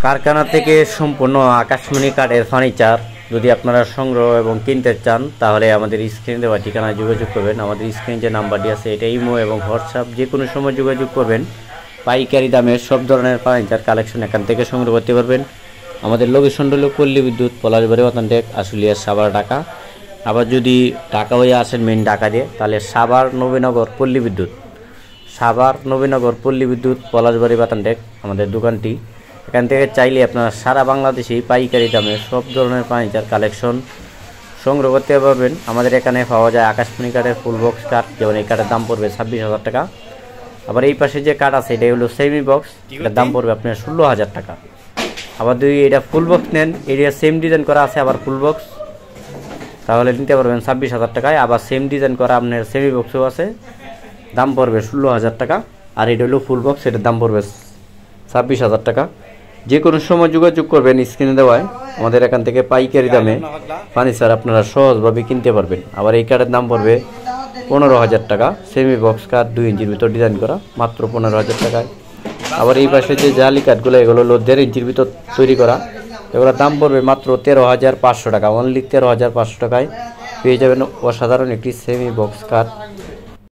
কারখানা থেকে সম্পূর্ণ আকাশমণি কাঠের ফার্নিচার যদি আপনারা সংগ্রহ এবং কিনতে চান তাহলে আমাদের স্ক্রিনে দেওয়া ঠিকানায় যোগাযোগ করবেন। আমাদের স্ক্রিনে যে নাম্বারটি আছে এটা ইমো এবং হোয়াটসঅ্যাপ যে কোনো সময় যোগাযোগ করবেন। পাইকারি দামে সব ধরনের ফার্নিচার কালেকশন এখান থেকে সংগ্রহ করতে পারবেন। আমাদের লোকেশন হলো পল্লী বিদ্যুৎ পলাশবাড়ি অতানটেক আশুলিয়া সাভার ঢাকা। আবার যদি ঢাকা হয়ে আসেন মেন ঢাকা দিয়ে তাহলে সাভার নবীনগর পল্লী বিদ্যুৎ, সাভার নবীনগর পল্লী বিদ্যুৎ পলাশবাড়ি বাতানটেক আমাদের দোকানটি। এখান থেকে চাইলে আপনারা সারা বাংলাদেশেই পাইকারি দামে সব ধরনের ফার্নিচার কালেকশন সংগ্রহ করতে পারবেন। আমাদের এখানে পাওয়া যায় আকাশমণি কাঠের ফুল বক্স কাঠ, যেমন এই কাঠের দাম পড়বে 26,000 টাকা। আবার এই পাশে যে কাঠ আছে এটা হলো সেমি বক্স, এটার দাম পড়বে আপনার 16,000 টাকা। আবার যদি এটা ফুল বক্স নেন, এটা সেম ডিজাইন করা আছে আবার ফুল বক্স, তাহলে নিতে পারবেন 26,000 টাকায়। আবার সেম ডিজাইন করা আপনার সেমি বক্সও আছে, দাম পড়বে 16,000 টাকা। আর এটা হলো ফুল বক্স, এটার দাম পড়বে 26,000 টাকা। যে কোনো সময় যোগাযোগ করবেন স্ক্রিনে দেওয়ায়। আমাদের এখান থেকে পাইকারি দামে ফার্নিচার আপনারা সহজভাবে কিনতে পারবেন। আবার এই কাঠের দাম পড়বে 15,000 টাকা, সেমি বক্স কাঠ 2 ইঞ্চির ভিতর ডিজাইন করা, মাত্র 15,000 টাকায়। আবার এই পাশে যে জালি কাঠগুলো এগুলো হলো 1.5 ইঞ্চির ভিতর তৈরি করা, এগুলোর দাম পড়বে মাত্র 13,500 টাকা। অনলি 13,500 টাকায় পেয়ে যাবেন অসাধারণ একটি সেমি বক্স কাঠ।